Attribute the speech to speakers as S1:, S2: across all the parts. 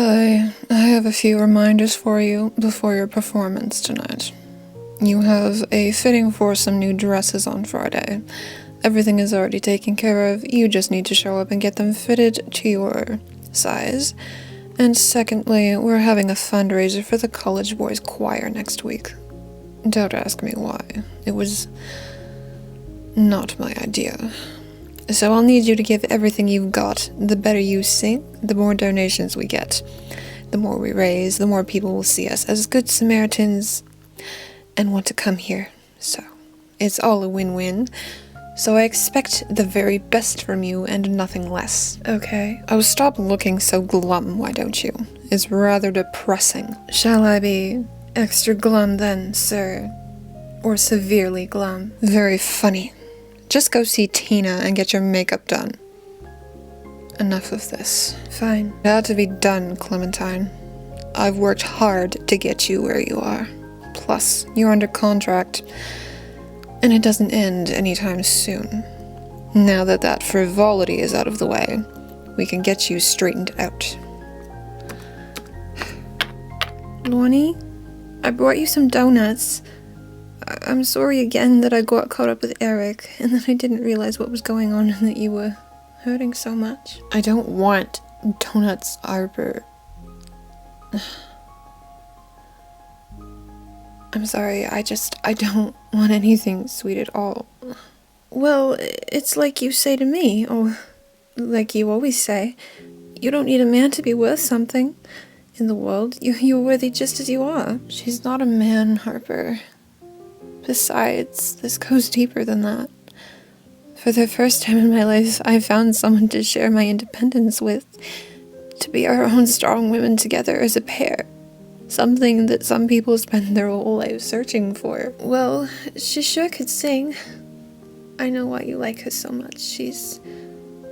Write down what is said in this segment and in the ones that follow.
S1: I have a few reminders for you before your performance tonight. You have a fitting for some new dresses on Friday. Everything is already taken care of, you just need to show up and get them fitted to your size. And secondly, we're having a fundraiser for the college boys choir next week. Don't ask me why. It was not my idea. So I'll need you to give everything you've got. The better you sing, the more donations we get. The more we raise, the more people will see us as good Samaritans and want to come here. So it's all a win-win. So I expect the very best from you and nothing less. Okay? Oh, stop looking so glum, why don't you? It's rather depressing. Shall I be extra glum then, sir? Or severely glum? Very funny. Just go see Tina and get your makeup done. Enough of this. Fine. It had to be done, Clementine. I've worked hard to get you where you are. Plus, you're under contract, and it doesn't end anytime soon. Now that that frivolity is out of the way, we can get you straightened out. Lonnie, I brought you some donuts. I'm sorry again that I got caught up with Eric, and that I didn't realize what was going on and that you were hurting so much. I don't want donuts, Harper. I'm sorry, I don't want anything sweet at all. Well, it's like you say to me, or like you always say, you don't need a man to be worth something in the world. You're worthy just as you are. She's not a man, Harper. Besides, this goes deeper than that. For the first time in my life, I found someone to share my independence with, to be our own strong women together as a pair. Something that some people spend their whole lives searching for. Well, she sure could sing. I know why you like her so much. She's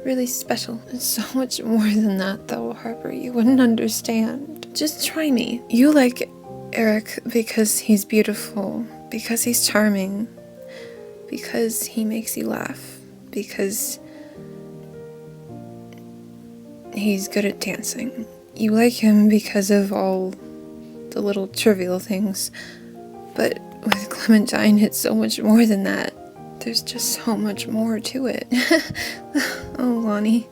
S1: really special. And so much more than that, though, Harper. You wouldn't understand. Just try me. You like Eric because he's beautiful, because he's charming, because he makes you laugh, because he's good at dancing. You like him because of all the little trivial things, but with Clementine it's so much more than that. There's just so much more to it. Oh, Lonnie,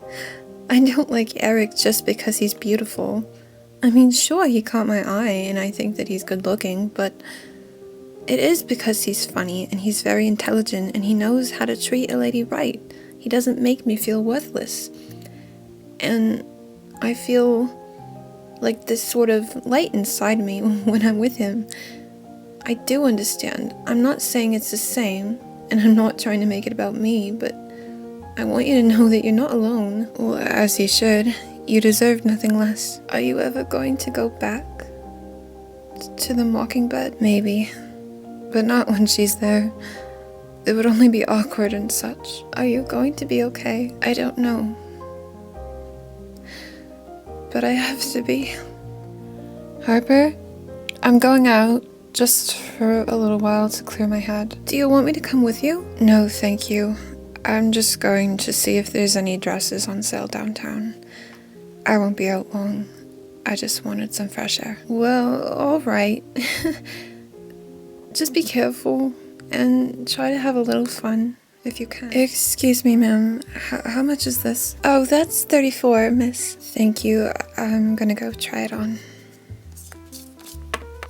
S1: I don't like Eric just because he's beautiful. I mean, sure, he caught my eye and I think that he's good looking, but it is because he's funny and he's very intelligent and he knows how to treat a lady right. He doesn't make me feel worthless. And I feel like this sort of light inside me when I'm with him. I do understand. I'm not saying it's the same, and I'm not trying to make it about me, but I want you to know that you're not alone. Well, as you should. You deserve nothing less. Are you ever going to go back to the Mockingbird? Maybe. But not when she's there. It would only be awkward and such. Are you going to be okay? I don't know. But I have to be. Harper, I'm going out just for a little while to clear my head. Do you want me to come with you? No, thank you. I'm just going to see if there's any dresses on sale downtown. I won't be out long. I just wanted some fresh air. Well, all right. Just be careful and try to have a little fun if you can. Excuse me, ma'am. How much is this? Oh, that's $34, miss. Thank you. I'm gonna go try it on.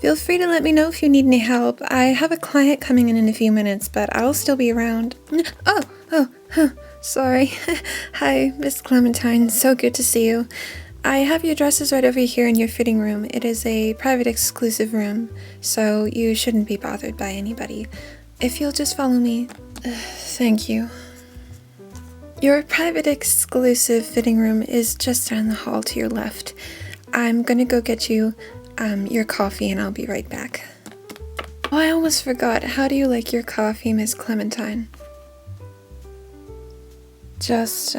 S1: Feel free to let me know if you need any help. I have a client coming in a few minutes, but I'll still be around. Sorry. Hi, Miss Clementine. So good to see you. I have your dresses right over here in your fitting room. It is a private exclusive room, so you shouldn't be bothered by anybody. If you'll just follow me. Thank you. Your private exclusive fitting room is just down the hall to your left. I'm gonna go get you your coffee and I'll be right back. Oh, I almost forgot. How do you like your coffee, Miss Clementine? Just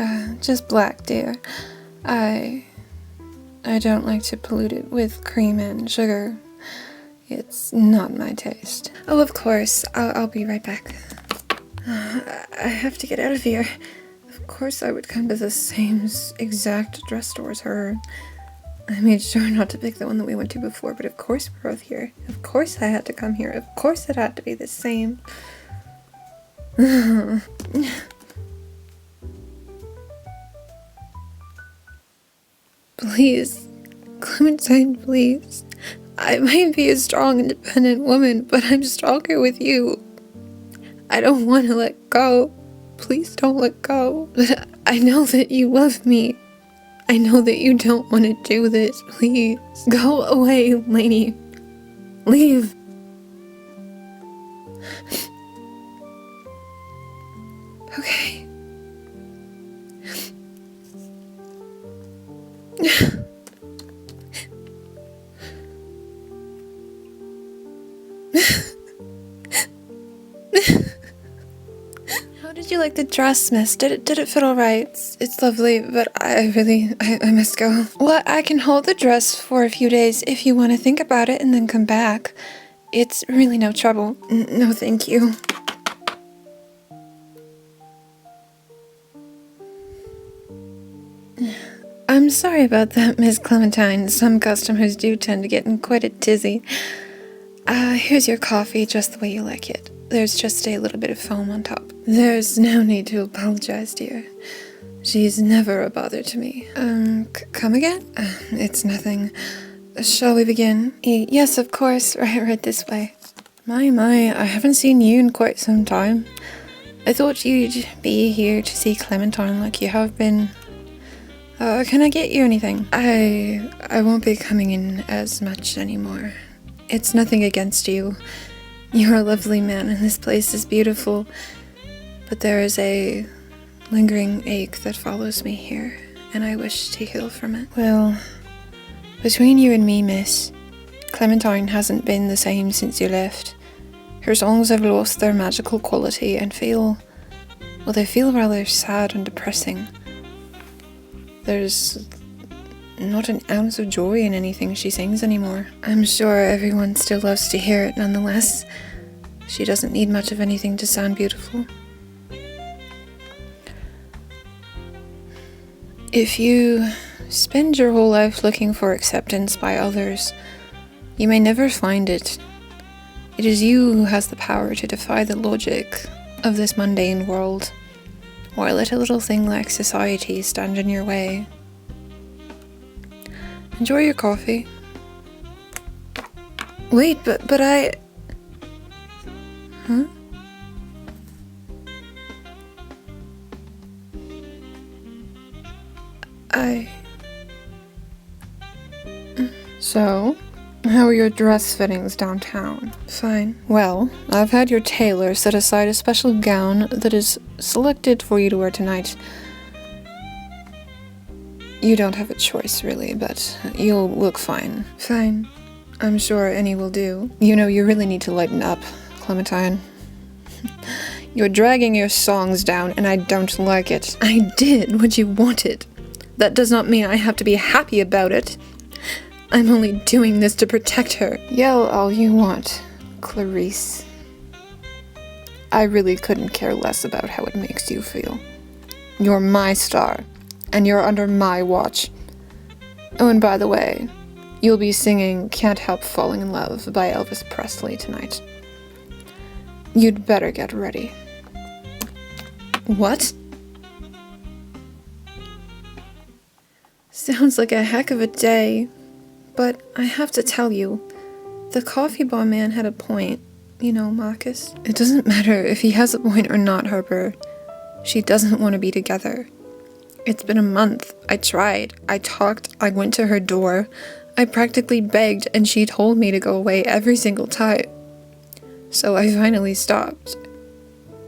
S1: black, dear. I don't like to pollute it with cream and sugar. It's not my taste. Oh, of course. I'll be right back. I have to get out of here. Of course I would come to the same exact dress store as her. I made sure not to pick the one that we went to before, but of course we're both here. Of course I had to come here. Of course it had to be the same. Please, Clementine, please. I might be a strong, independent woman, but I'm stronger with you. I don't want to let go. Please don't let go. But I know that you love me. I know that you don't want to do this. Please, go away, Lannie. Leave. Okay. How did you like the dress, miss? Did it fit all right? It's lovely, but I must go. Well, I can hold the dress for a few days if you want to think about it and then come back. It's really no trouble. No, thank you. I'm sorry about that, Miss Clementine. Some customers do tend to get in quite a tizzy. Here's your coffee just the way you like it. There's just a little bit of foam on top. There's no need to apologize, dear. She's never a bother to me. Come again? It's nothing. Shall we begin? Yes, of course. Right this way. My, I haven't seen you in quite some time. I thought you'd be here to see Clementine like you have been. Can I get you anything? I won't be coming in as much anymore. It's nothing against you. You're a lovely man and this place is beautiful. But there is a lingering ache that follows me here, and I wish to heal from it. Well, between you and me, miss, Clementine hasn't been the same since you left. Her songs have lost their magical quality and they feel rather sad and depressing. There's not an ounce of joy in anything she sings anymore. I'm sure everyone still loves to hear it nonetheless. She doesn't need much of anything to sound beautiful. If you spend your whole life looking for acceptance by others, you may never find it. It is you who has the power to defy the logic of this mundane world, or let a little thing like society stand in your way. Enjoy your coffee. Wait, but I... Huh? So, how are your dress fittings downtown? Fine. Well, I've had your tailor set aside a special gown that is selected for you to wear tonight. You don't have a choice, really, but you'll look fine. Fine. I'm sure any will do. You know, you really need to lighten up, Clementine. You're dragging your songs down, and I don't like it. I did what you wanted. That does not mean I have to be happy about it. I'm only doing this to protect her. Yell all you want, Clarice. I really couldn't care less about how it makes you feel. You're my star, and you're under my watch. Oh, and by the way, you'll be singing Can't Help Falling in Love by Elvis Presley tonight. You'd better get ready. What? Sounds like a heck of a day. But I have to tell you, the coffee bar man had a point. You know, Marcus. It doesn't matter if he has a point or not, Harper. She doesn't want to be together. It's been a month. I tried. I talked. I went to her door. I practically begged, and she told me to go away every single time. So I finally stopped.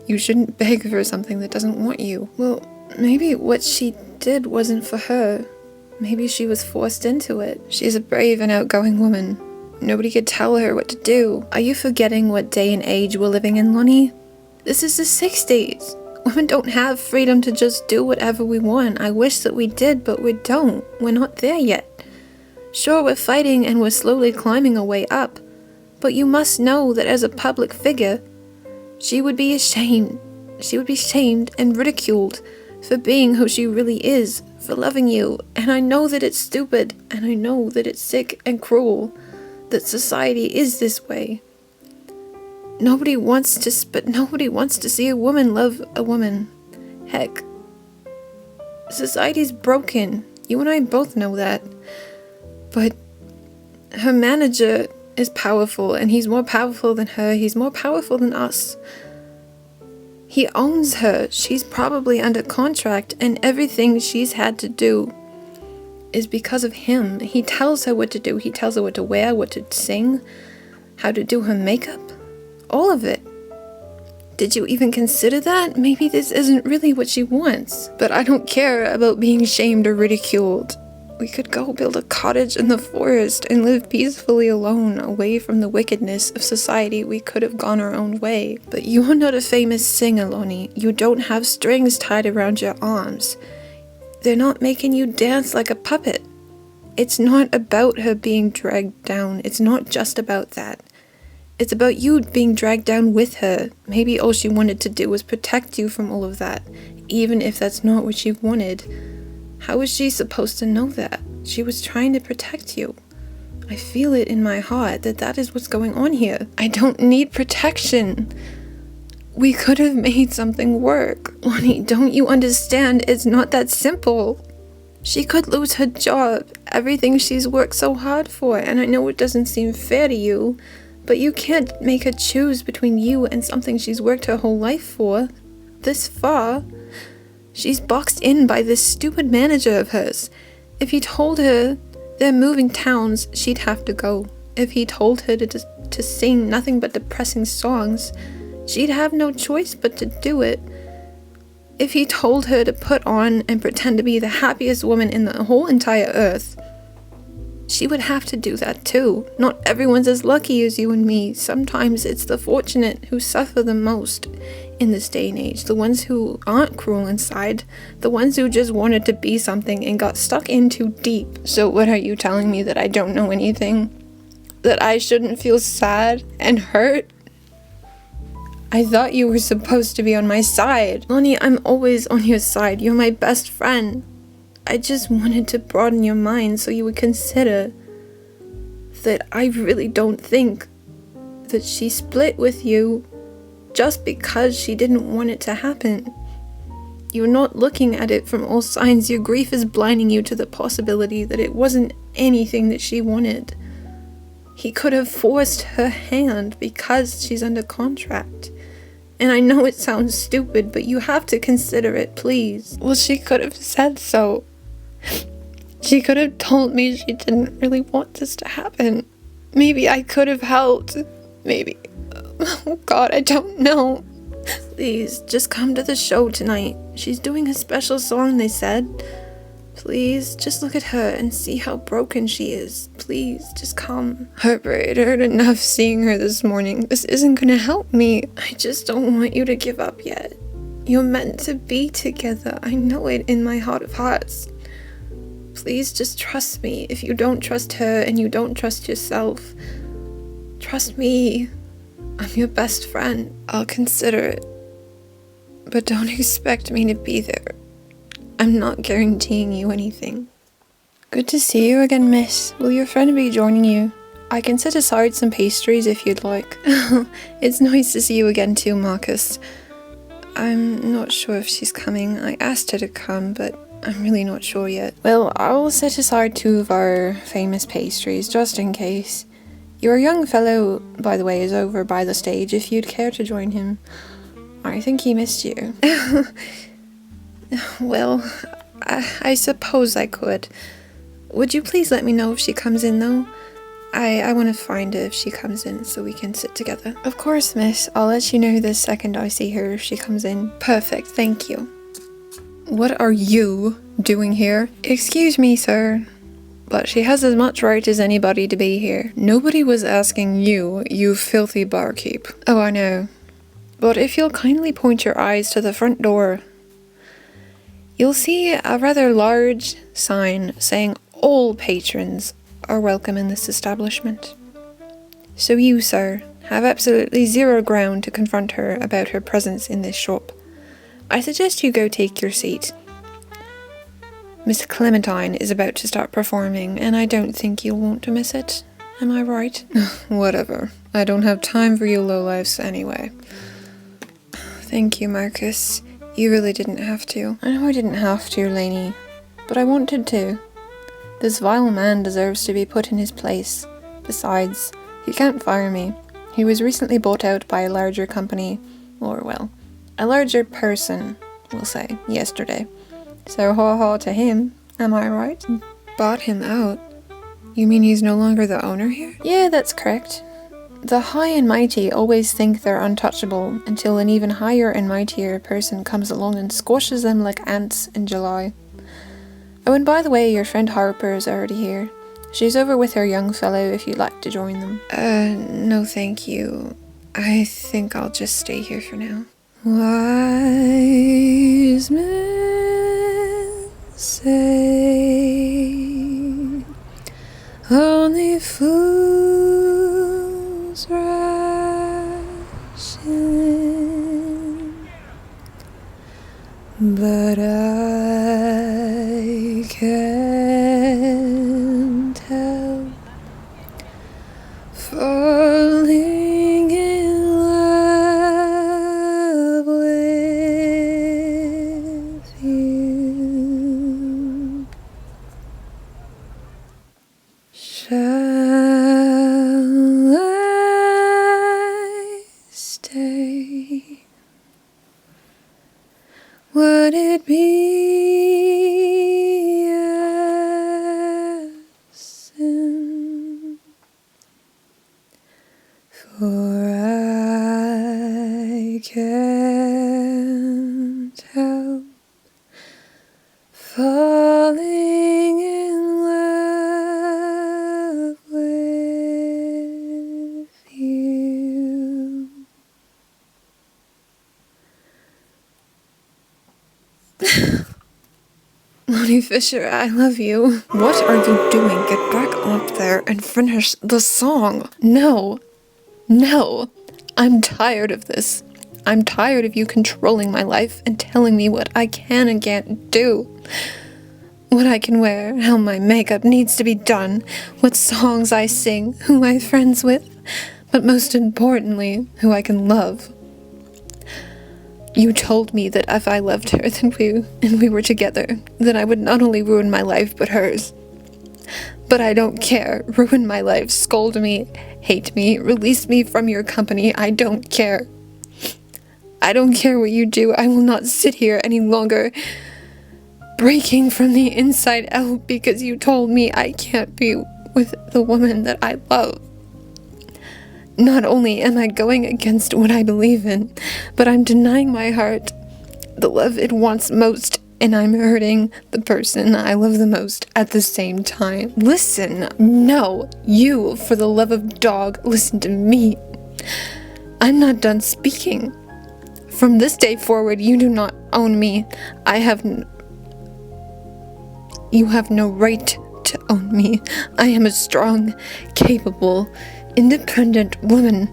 S1: You shouldn't beg for something that doesn't want you. Well, maybe what she did wasn't for her. Maybe she was forced into it. She's a brave and outgoing woman. Nobody could tell her what to do. Are you forgetting what day and age we're living in, Lonnie? This is the 60s. Women don't have freedom to just do whatever we want. I wish that we did, but we don't. We're not there yet. Sure, we're fighting and we're slowly climbing our way up. But you must know that as a public figure, she would be ashamed. She would be shamed and ridiculed for being who she really is, for loving you. And I know that it's stupid, and I know that it's sick and cruel, that society is this way. Nobody wants to see a woman love a woman. Heck, society's broken. You and I both know that. But her manager is powerful, and he's more powerful than her. He's more powerful than us. He owns her. She's probably under contract, and everything she's had to do is because of him. He tells her what to do. He tells her what to wear, what to sing, how to do her makeup. All of it. Did you even consider that? Maybe this isn't really what she wants. But I don't care about being shamed or ridiculed. We could go build a cottage in the forest and live peacefully alone, away from the wickedness of society. We could have gone our own way. But you're not a famous singer, Lonnie. You don't have strings tied around your arms. They're not making you dance like a puppet. It's not about her being dragged down. It's not just about that. It's about you being dragged down with her. Maybe all she wanted to do was protect you from all of that, even if that's not what she wanted. How was she supposed to know that? She was trying to protect you. I feel it in my heart that is what's going on here. I don't need protection. We could have made something work. Lonnie, don't you understand? It's not that simple. She could lose her job, everything she's worked so hard for, and I know it doesn't seem fair to you, but you can't make her choose between you and something she's worked her whole life for. This far. She's boxed in by this stupid manager of hers. If he told her they're moving towns, she'd have to go. If he told her to sing nothing but depressing songs, she'd have no choice but to do it. If he told her to put on and pretend to be the happiest woman in the whole entire earth, she would have to do that too. Not everyone's as lucky as you and me. Sometimes it's the fortunate who suffer the most in this day and age. The ones who aren't cruel inside. The ones who just wanted to be something and got stuck in too deep. So what are you telling me, that I don't know anything? That I shouldn't feel sad and hurt? I thought you were supposed to be on my side. Lonnie, I'm always on your side. You're my best friend. I just wanted to broaden your mind so you would consider that I really don't think that she split with you just because she didn't want it to happen. You're not looking at it from all sides. Your grief is blinding you to the possibility that it wasn't anything that she wanted. He could have forced her hand because she's under contract. And I know it sounds stupid, but you have to consider it, please. Well, she could have said so. She could have told me she didn't really want this to happen. Maybe I could have helped. Maybe. Oh God, I don't know. Please, just come to the show tonight. She's doing a special song, they said. Please, just look at her and see how broken she is. Please, just come. Harper, it hurt enough seeing her this morning. This isn't gonna help me. I just don't want you to give up yet. You're meant to be together. I know it in my heart of hearts. Please just trust me. If you don't trust her and you don't trust yourself, trust me. I'm your best friend. I'll consider it. But don't expect me to be there. I'm not guaranteeing you anything. Good to see you again, miss. Will your friend be joining you? I can set aside some pastries if you'd like. It's nice to see you again too, Marcus. I'm not sure if she's coming. I asked her to come, but I'm really not sure yet. Well, I'll set aside 2 of our famous pastries, just in case. Your young fellow, by the way, is over by the stage if you'd care to join him. I think he missed you. Well, I suppose I could. Would you please let me know if she comes in, though? I want to find her if she comes in so we can sit together. Of course, miss. I'll let you know the second I see her if she comes in. Perfect, thank you. What are you doing here? Excuse me, sir, but she has as much right as anybody to be here. Nobody was asking you, you filthy barkeep. Oh, I know. But if you'll kindly point your eyes to the front door, you'll see a rather large sign saying all patrons are welcome in this establishment. So you, sir, have absolutely zero ground to confront her about her presence in this shop. I suggest you go take your seat. Miss Clementine is about to start performing, and I don't think you'll want to miss it. Am I right? Whatever. I don't have time for you lowlifes anyway. Thank you, Marcus. You really didn't have to. I know I didn't have to, Lannie, but I wanted to. This vile man deserves to be put in his place. Besides, he can't fire me. He was recently bought out by a larger company, or well, a larger person, we'll say, yesterday. So ha-ha to him, am I right? Bought him out? You mean he's no longer the owner here? Yeah, that's correct. The high and mighty always think they're untouchable until an even higher and mightier person comes along and squashes them like ants in July. Oh, and by the way, your friend Harper is already here. She's over with her young fellow if you'd like to join them. No thank you. I think I'll just stay here for now. Wise men say only fools rush in, but I can't help falling in love with you. Shall I stay? Would it be a sin? For I can't help falling in love with you. Lonnie Fisher, I love you. What are you doing? Get back up there and finish the song. No. No. I'm tired of this. I'm tired of you controlling my life and telling me what I can and can't do. What I can wear, how my makeup needs to be done, what songs I sing, who I'm friends with, but most importantly, who I can love. You told me that if I loved her and we were together, that I would not only ruin my life but hers. But I don't care. Ruin my life, scold me, hate me, release me from your company. I don't care. I don't care what you do. I will not sit here any longer breaking from the inside out because you told me I can't be with the woman that I love. Not only am I going against what I believe in, but I'm denying my heart the love it wants most, and I'm hurting the person I love the most at the same time. Listen, no, you, for the love of dog, listen to me. I'm not done speaking. From this day forward, you do not own me. You have no right to own me. I am a strong, capable, independent woman,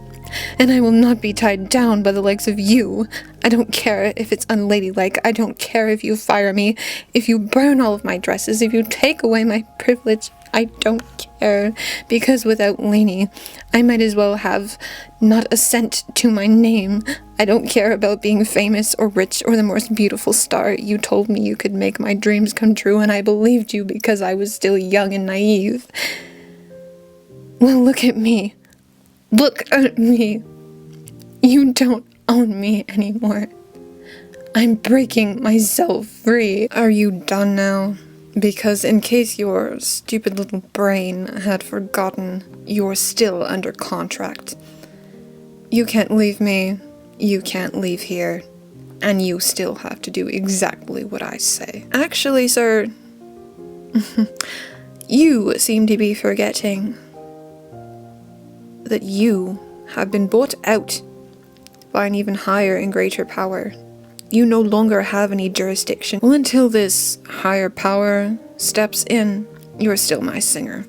S1: and I will not be tied down by the likes of you. I don't care if it's unladylike. I don't care if you fire me, if you burn all of my dresses, if you take away my privilege. I don't care, because without Lannie, I might as well have not a cent to my name. I don't care about being famous or rich or the most beautiful star. You told me you could make my dreams come true, and I believed you because I was still young and naive. Well, look at me. Look at me. You don't own me anymore. I'm breaking myself free. Are you done now? Because in case your stupid little brain had forgotten, you're still under contract. You can't leave me, you can't leave here, and you still have to do exactly what I say. Actually, sir, you seem to be forgetting that you have been bought out by an even higher and greater power. You no longer have any jurisdiction. Well, until this higher power steps in, you're still my singer.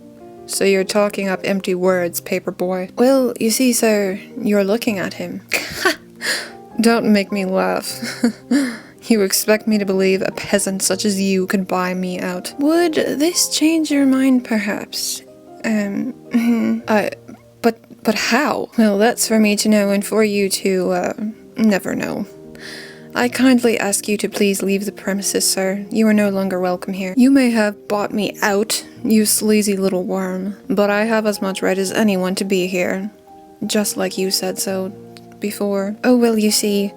S1: So you're talking up empty words, paperboy. Well, you see, sir, you're looking at him. Don't make me laugh. You expect me to believe a peasant such as you could buy me out? Would this change your mind, perhaps? But how? Well, that's for me to know and for you to, never know. I kindly ask you to please leave the premises, sir. You are no longer welcome here. You may have bought me out, you sleazy little worm, but I have as much right as anyone to be here. Just like you said so before. Oh, well, you see,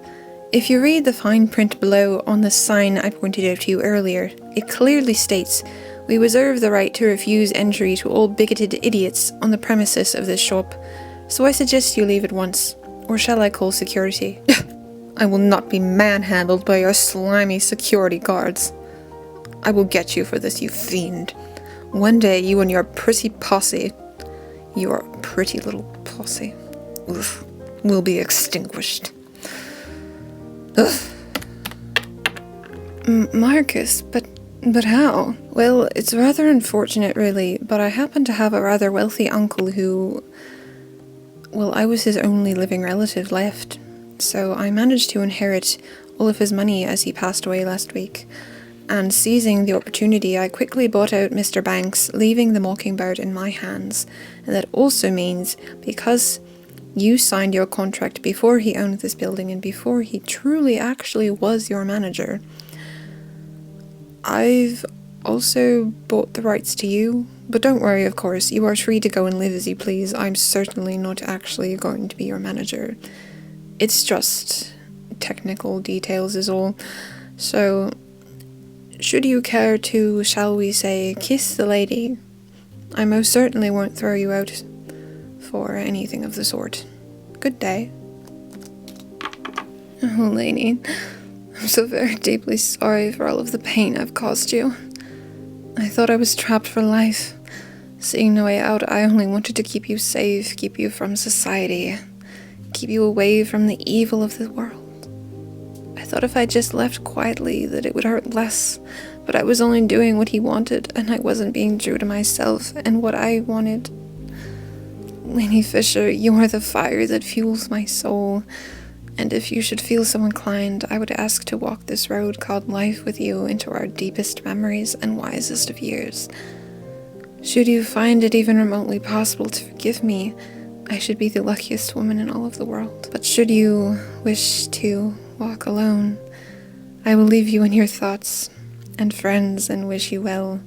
S1: if you read the fine print below on the sign I pointed out to you earlier, it clearly states, "We reserve the right to refuse entry to all bigoted idiots on the premises of this shop. So I suggest you leave at once. Or shall I call security?" I will not be manhandled by your slimy security guards. I will get you for this, you fiend. One day you and your pretty posse, your pretty little posse, will be extinguished. Marcus, but how? Well, it's rather unfortunate, really, but I happen to have a rather wealthy uncle who... Well, I was his only living relative left, so I managed to inherit all of his money as he passed away last week. And seizing the opportunity, I quickly bought out Mr. Banks, leaving the Mockingbird in my hands. And that also means, because you signed your contract before he owned this building and before he truly actually was your manager, I've also bought the rights to you. But don't worry, of course, you are free to go and live as you please. I'm certainly not actually going to be your manager. It's just technical details is all. So, should you care to, shall we say, kiss the lady, I most certainly won't throw you out for anything of the sort. Good day. Oh, Lannie, I'm so very deeply sorry for all of the pain I've caused you. I thought I was trapped for life. Seeing no way out, I only wanted to keep you safe, keep you from society, keep you away from the evil of the world. I thought if I just left quietly that it would hurt less, but I was only doing what he wanted, and I wasn't being true to myself and what I wanted. Lannie Fisher, you are the fire that fuels my soul, and if you should feel so inclined, I would ask to walk this road called life with you into our deepest memories and wisest of years. Should you find it even remotely possible to forgive me, I should be the luckiest woman in all of the world. But should you wish to walk alone, I will leave you in your thoughts and friends and wish you well,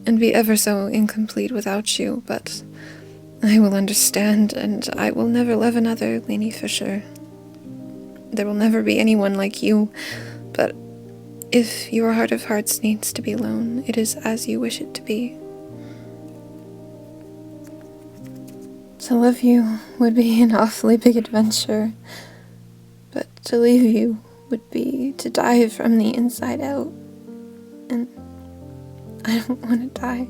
S1: and be ever so incomplete without you, but I will understand, and I will never love another, Lannie Fisher. There will never be anyone like you, but if your heart of hearts needs to be alone, it is as you wish it to be. To love you would be an awfully big adventure, but to leave you would be to die from the inside out, and I don't want to die.